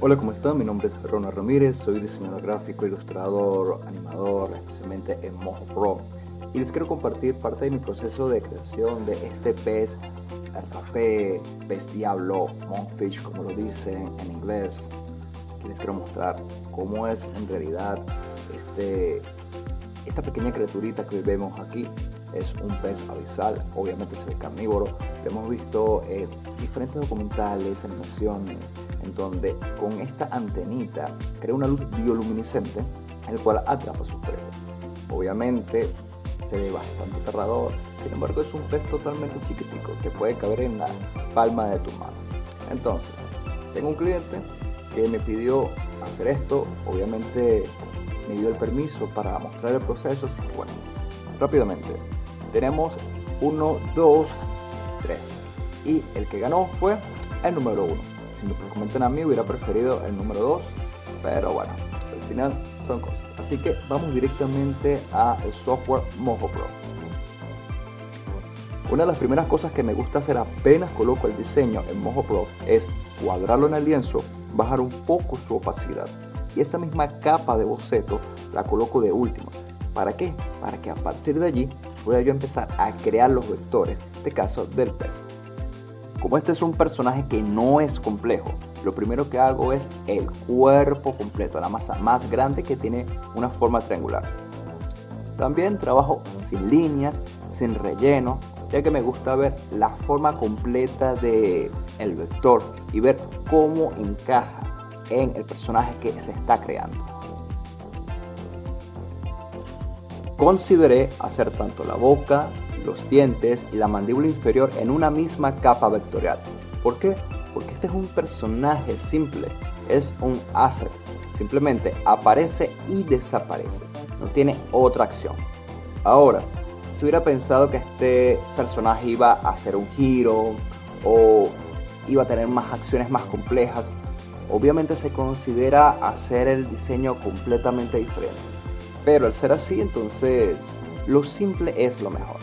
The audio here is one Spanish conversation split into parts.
Hola, ¿cómo están? Mi nombre es Ronald Ramírez, soy diseñador gráfico, ilustrador, animador, especialmente en Mojo Pro. Y les quiero compartir parte de mi proceso de creación de este pez rapé, pez diablo, monkfish como lo dicen en inglés. Y les quiero mostrar cómo es en realidad esta pequeña criaturita que vemos aquí. Es un pez abisal, obviamente es carnívoro. Lo hemos visto en diferentes documentales, animaciones, en donde con esta antenita crea una luz bioluminiscente, el cual atrapa a sus presas. Obviamente se ve bastante aterrador, sin embargo es un pez totalmente chiquitico que puede caber en la palma de tu mano. Entonces, tengo un cliente que me pidió hacer esto, obviamente me dio el permiso para mostrar el proceso, así que bueno, rápidamente. Tenemos 1, 2, 3 y el que ganó fue el número 1. Si me comentan a mí hubiera preferido el número 2, pero bueno, al final son cosas. Así que vamos directamente al software Mojo Pro. Una de las primeras cosas que me gusta hacer apenas coloco el diseño en Mojo Pro es cuadrarlo en el lienzo, bajar un poco su opacidad y esa misma capa de boceto la coloco de última. ¿Para qué? Para que a partir de allí pueda yo empezar a crear los vectores, en este caso del pez. Como este es un personaje que no es complejo, lo primero que hago es el cuerpo completo, la masa más grande que tiene una forma triangular. También trabajo sin líneas, sin relleno, ya que me gusta ver la forma completa del vector y ver cómo encaja en el personaje que se está creando. Consideré hacer tanto la boca, los dientes y la mandíbula inferior en una misma capa vectorial. ¿Por qué? Porque este es un personaje simple, es un asset, simplemente aparece y desaparece, no tiene otra acción. Ahora, si hubiera pensado que este personaje iba a hacer un giro o iba a tener más acciones más complejas, obviamente se considera hacer el diseño completamente diferente. Pero al ser así, entonces lo simple es lo mejor.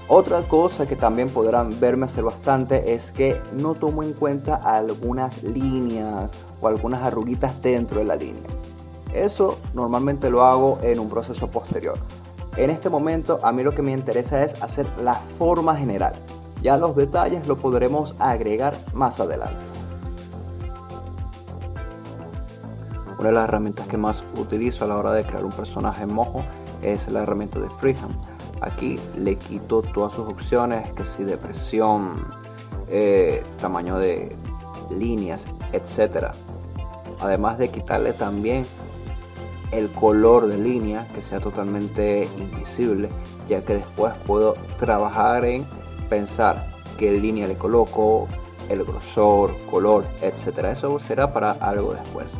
Otra cosa que también podrán verme hacer bastante es que no tomo en cuenta algunas líneas o algunas arruguitas dentro de la línea. Eso normalmente lo hago en un proceso posterior. En este momento a mí lo que me interesa es hacer la forma general. Ya los detalles lo podremos agregar más adelante. Una de las herramientas que más utilizo a la hora de crear un personaje en Mojo es la herramienta de Freehand. Aquí le quito todas sus opciones, que si de presión, tamaño de líneas, etc. Además de quitarle también el color de línea, que sea totalmente invisible, ya que después puedo trabajar en pensar qué línea le coloco, el grosor, color, etc. Eso será para algo después.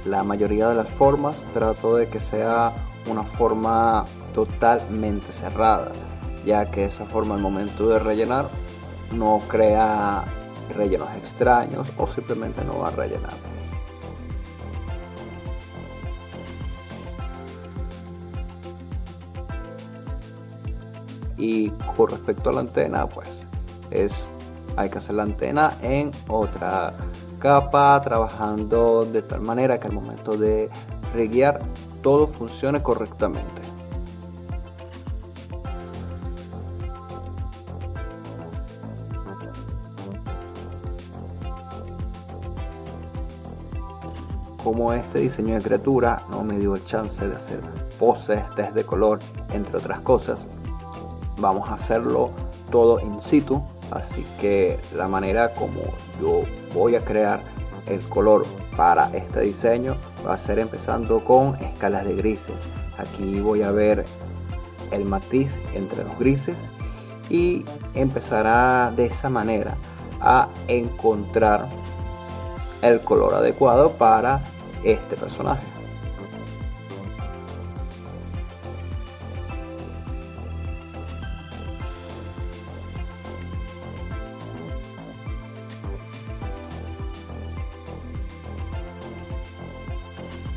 La mayoría de las formas trato de que sea una forma totalmente cerrada, ya que esa forma al momento de rellenar no crea rellenos extraños o simplemente no va a rellenar. Y con respecto a la antena, pues hay que hacer la antena en otra capa, trabajando de tal manera que al momento de reguiar todo funcione correctamente. Como este diseño de criatura no me dio el chance de hacer poses, test de color, entre otras cosas, vamos a hacerlo todo in situ. Así que la manera como yo voy a crear el color para este diseño va a ser empezando con escalas de grises. Aquí voy a ver el matiz entre los grises y empezará de esa manera a encontrar el color adecuado para este personaje.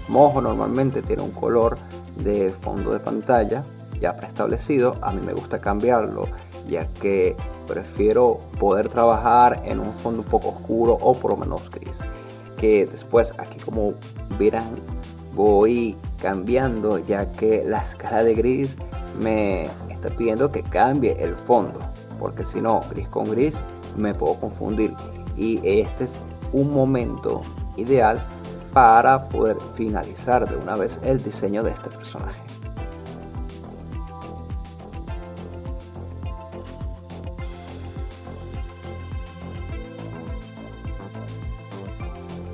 Mojo normalmente tiene un color de fondo de pantalla ya preestablecido, a mí me gusta cambiarlo, ya que prefiero poder trabajar en un fondo un poco oscuro o por lo menos gris. Que después aquí, como verán, voy cambiando, ya que la escala de gris me está pidiendo que cambie el fondo, porque si no, gris con gris me puedo confundir, y este es un momento ideal para poder finalizar de una vez el diseño de este personaje.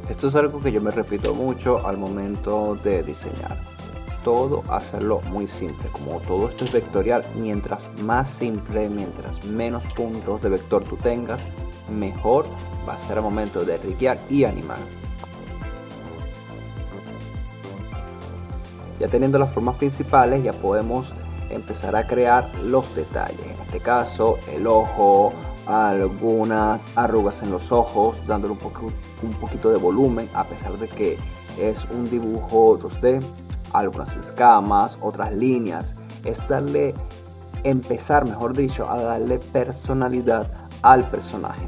Esto es algo que yo me repito mucho al momento de diseñar. Todo hacerlo muy simple. Como todo esto es vectorial, mientras más simple, mientras menos puntos de vector tú tengas, mejor va a ser el momento de rigear y animar. Ya teniendo las formas principales, ya podemos empezar a crear los detalles. En este caso, el ojo, algunas arrugas en los ojos, dándole un poquito de volumen, a pesar de que es un dibujo 2D. Algunas escamas, otras líneas. Es empezar, mejor dicho, a darle personalidad al personaje.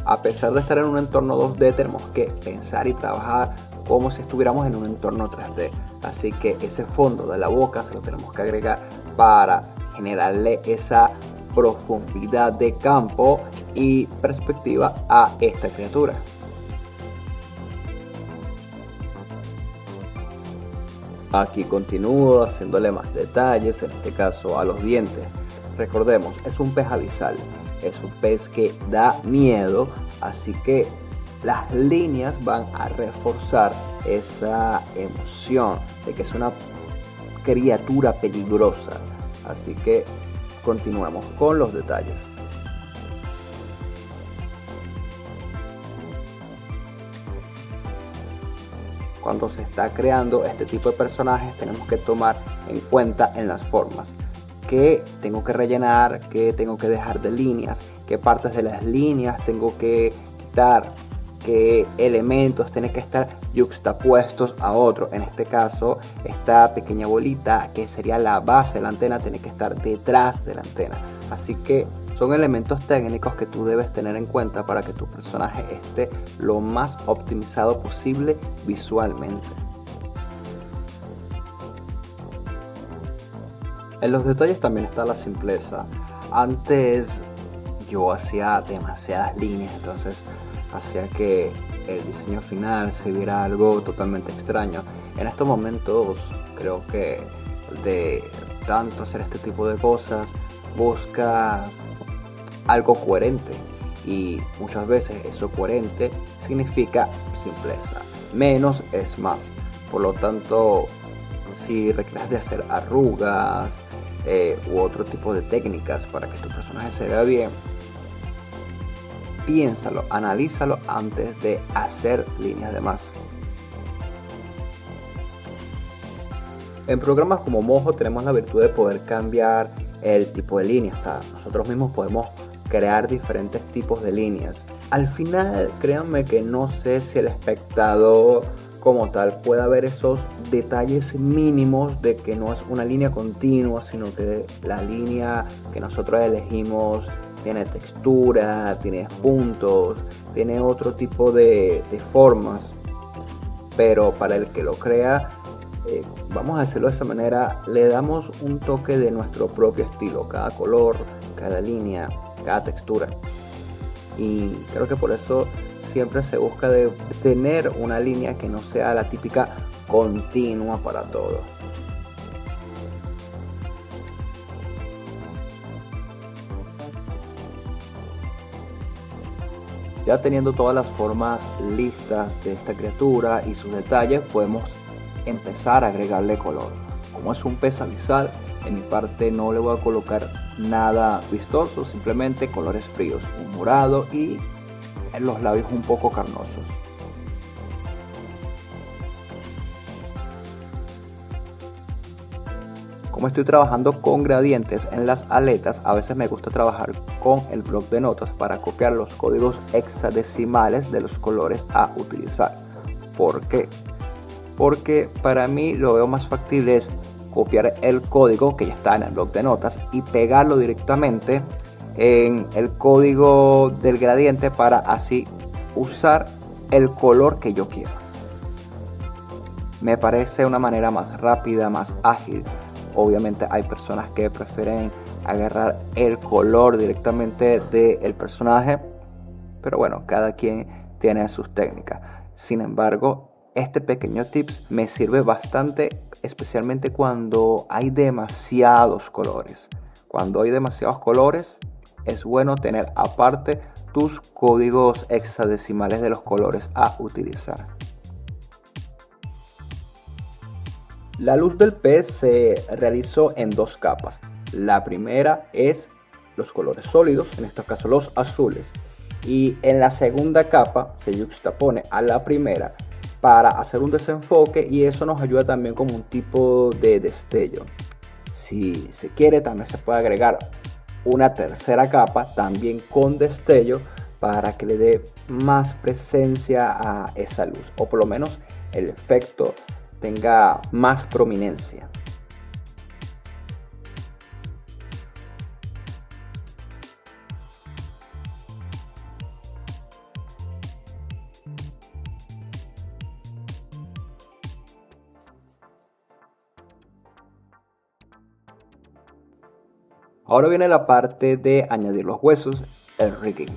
A pesar de estar en un entorno 2D, tenemos que pensar y trabajar como si estuviéramos en un entorno 3D. Así que ese fondo de la boca se lo tenemos que agregar para generarle esa profundidad de campo y perspectiva a esta criatura. Aquí continúo haciéndole más detalles, en este caso a los dientes. Recordemos, es un pez abisal, es un pez que da miedo, así que las líneas van a reforzar esa emoción de que es una criatura peligrosa. Así que continuemos con los detalles. Cuando se está creando este tipo de personajes, tenemos que tomar en cuenta en las formas qué tengo que rellenar, qué tengo que dejar de líneas, qué partes de las líneas tengo que quitar, qué elementos tienen que estar yuxtapuestos a otro. En este caso, esta pequeña bolita que sería la base de la antena tiene que estar detrás de la antena. Así que son elementos técnicos que tú debes tener en cuenta para que tu personaje esté lo más optimizado posible visualmente. En los detalles también está la simpleza. Antes yo hacía demasiadas líneas, entonces hacía que el diseño final se viera algo totalmente extraño. En estos momentos creo que de tanto hacer este tipo de cosas buscas algo coherente, y muchas veces eso coherente significa simpleza. Menos es más. Por lo tanto, si requieres de hacer arrugas u otro tipo de técnicas para que tu personaje se vea bien, piénsalo, analízalo antes de hacer líneas de más. En programas como Mojo tenemos la virtud de poder cambiar el tipo de líneas. Nosotros mismos podemos crear diferentes tipos de líneas. Al final, créanme que no sé si el espectador como tal pueda ver esos detalles mínimos de que no es una línea continua, sino que la línea que nosotros elegimos tiene textura, tiene puntos, tiene otro tipo de formas. Pero para el que lo crea, vamos a decirlo de esa manera, le damos un toque de nuestro propio estilo, cada color, cada línea, cada textura. Y creo que por eso siempre se busca de tener una línea que no sea la típica continua para todo. Ya teniendo todas las formas listas de esta criatura y sus detalles, podemos empezar a agregarle color. Como es un pez abisal, en mi parte no le voy a colocar nada vistoso, simplemente colores fríos, un morado y en los labios un poco carnosos. Como estoy trabajando con gradientes en las aletas, a veces me gusta trabajar con el bloc de notas para copiar los códigos hexadecimales de los colores a utilizar. ¿Por qué? Porque para mí lo veo más factible es copiar el código que ya está en el bloc de notas y pegarlo directamente en el código del gradiente para así usar el color que yo quiero. Me parece una manera más rápida, más ágil. Obviamente hay personas que prefieren agarrar el color directamente del personaje, pero bueno, cada quien tiene sus técnicas. Sin embargo, este pequeño tips me sirve bastante, especialmente cuando hay demasiados colores. Cuando hay demasiados colores, es bueno tener aparte tus códigos hexadecimales de los colores a utilizar. La luz del pez se realizó en dos capas. La primera es los colores sólidos, en este caso los azules, y en la segunda capa se yuxtapone a la primera para hacer un desenfoque, y eso nos ayuda también como un tipo de destello. Si se quiere, también se puede agregar una tercera capa también con destello para que le dé más presencia a esa luz, o por lo menos el efecto tenga más prominencia. Ahora viene la parte de añadir los huesos, el rigging.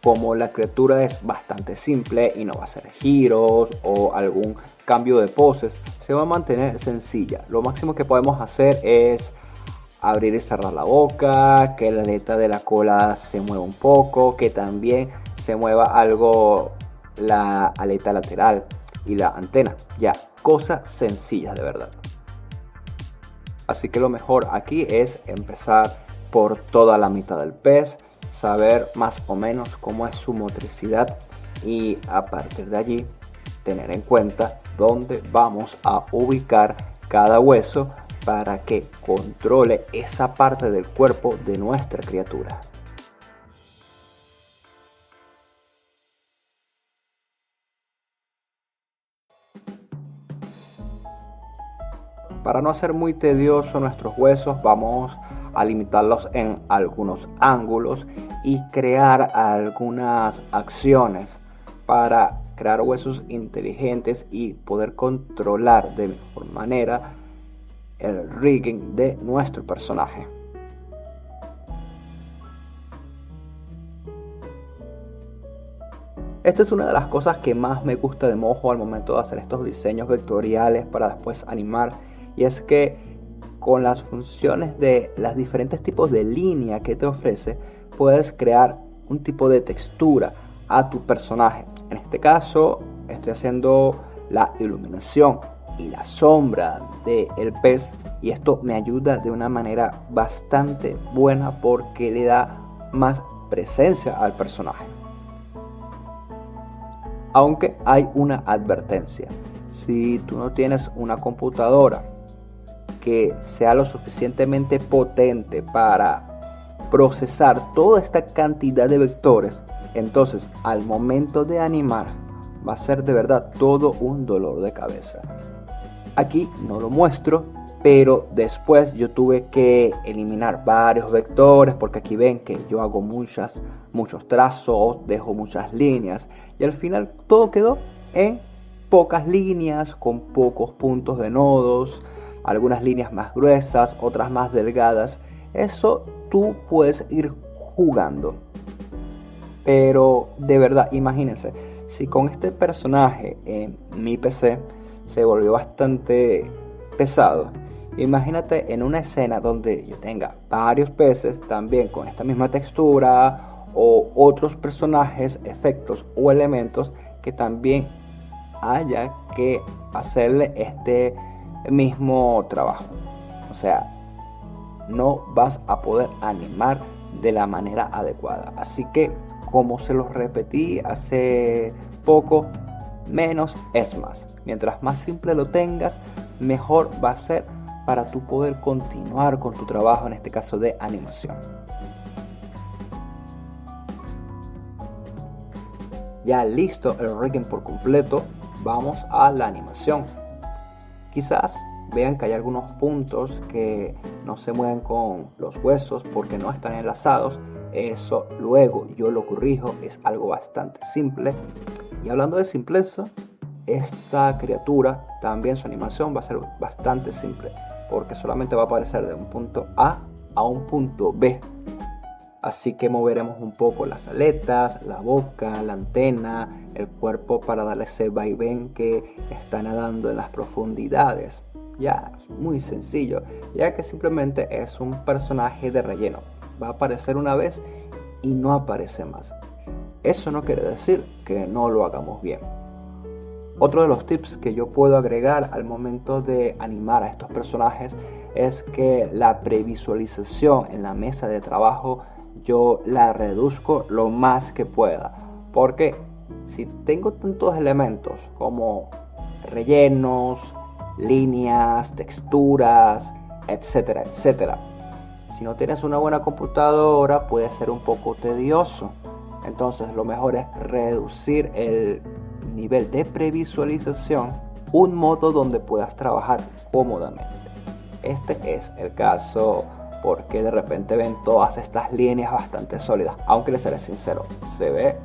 Como la criatura es bastante simple y no va a hacer giros o algún cambio de poses, se va a mantener sencilla. Lo máximo que podemos hacer es abrir y cerrar la boca, que la aleta de la cola se mueva un poco, que también se mueva algo la aleta lateral y la antena. Ya, cosas sencillas de verdad. Así que lo mejor aquí es empezar por toda la mitad del pez, saber más o menos cómo es su motricidad y a partir de allí tener en cuenta dónde vamos a ubicar cada hueso para que controle esa parte del cuerpo de nuestra criatura. Para no hacer muy tedioso nuestros huesos, vamos a limitarlos en algunos ángulos y crear algunas acciones para crear huesos inteligentes y poder controlar de mejor manera el rigging de nuestro personaje. Esta es una de las cosas que más me gusta de Mojo al momento de hacer estos diseños vectoriales para después animar, y es que con las funciones de los diferentes tipos de línea que te ofrece, puedes crear un tipo de textura a tu personaje. En este caso estoy haciendo la iluminación y la sombra del pez, y esto me ayuda de una manera bastante buena porque le da más presencia al personaje. Aunque hay una advertencia: si tú no tienes una computadora que sea lo suficientemente potente para procesar toda esta cantidad de vectores, entonces al momento de animar va a ser de verdad todo un dolor de cabeza. Aquí no lo muestro, pero después yo tuve que eliminar varios vectores porque aquí ven que yo hago muchos trazos, dejo muchas líneas y al final todo quedó en pocas líneas con pocos puntos de nodos, algunas líneas más gruesas, otras más delgadas. Eso tú puedes ir jugando. Pero de verdad, imagínense, si con este personaje en mi PC se volvió bastante pesado, imagínate en una escena donde yo tenga varios peces también con esta misma textura o otros personajes, efectos o elementos que también haya que hacerle este mismo trabajo. O sea, no vas a poder animar de la manera adecuada. Así que, como se los repetí hace poco, menos es más. Mientras más simple lo tengas, mejor va a ser para tú poder continuar con tu trabajo, en este caso de animación. Ya listo el rigging por completo, vamos a la animación. Quizás vean que hay algunos puntos que no se mueven con los huesos porque no están enlazados. Eso luego yo lo corrijo, es algo bastante simple. Y hablando de simpleza, esta criatura también su animación va a ser bastante simple, porque solamente va a aparecer de un punto A a un punto B. Así que moveremos un poco las aletas, la boca, la antena, el cuerpo para darle ese vaivén que está nadando en las profundidades. Ya, muy sencillo, ya que simplemente es un personaje de relleno. Va a aparecer una vez y no aparece más. Eso no quiere decir que no lo hagamos bien. Otro de los tips que yo puedo agregar al momento de animar a estos personajes es que la previsualización en la mesa de trabajo yo la reduzco lo más que pueda, porque si tengo tantos elementos como rellenos, líneas, texturas, etcétera, etcétera, si no tienes una buena computadora puede ser un poco tedioso. Entonces lo mejor es reducir el nivel de previsualización, un modo donde puedas trabajar cómodamente. Este es el caso porque de repente ven todas estas líneas bastante sólidas, aunque les seré sincero, se ve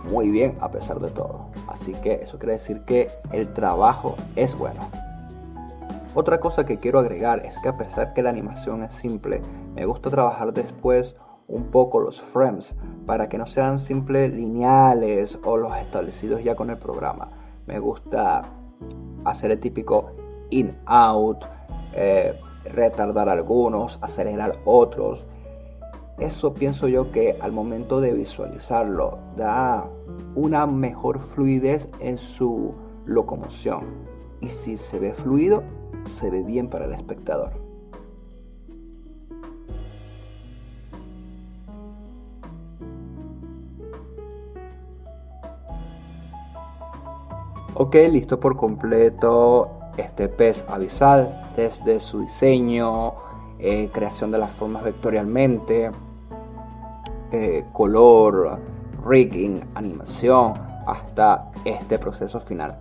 muy bien a pesar de todo. Así que eso quiere decir que el trabajo es bueno. Otra cosa que quiero agregar es que a pesar que la animación es simple, me gusta trabajar después un poco los frames para que no sean simples lineales o los establecidos ya con el programa. Me gusta hacer el típico in-out, retardar algunos, acelerar otros. Eso pienso yo que al momento de visualizarlo da una mejor fluidez en su locomoción, y si se ve fluido, se ve bien para el espectador. Ok, listo por completo este pez abisal, desde su diseño, creación de las formas vectorialmente, color, rigging, animación, hasta este proceso final.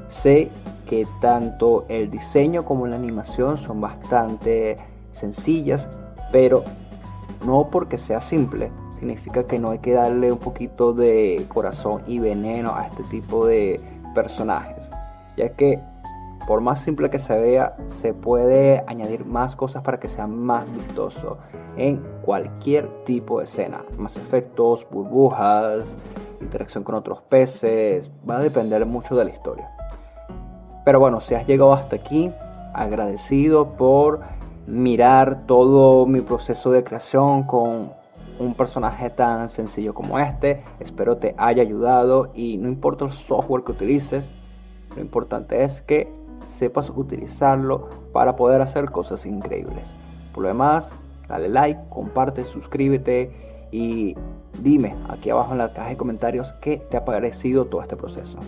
Sé que tanto el diseño como la animación son bastante sencillas, pero no porque sea simple significa que no hay que darle un poquito de corazón y veneno a este tipo de personajes, ya que por más simple que se vea, se puede añadir más cosas para que sea más vistoso en cualquier tipo de escena. Más efectos, burbujas, interacción con otros peces, va a depender mucho de la historia. Pero bueno, si has llegado hasta aquí, agradecido por mirar todo mi proceso de creación con un personaje tan sencillo como este. Espero te haya ayudado, y no importa el software que utilices, lo importante es que sepas utilizarlo para poder hacer cosas increíbles. Por lo demás, dale like, comparte, suscríbete y dime aquí abajo en la caja de comentarios qué te ha parecido todo este proceso.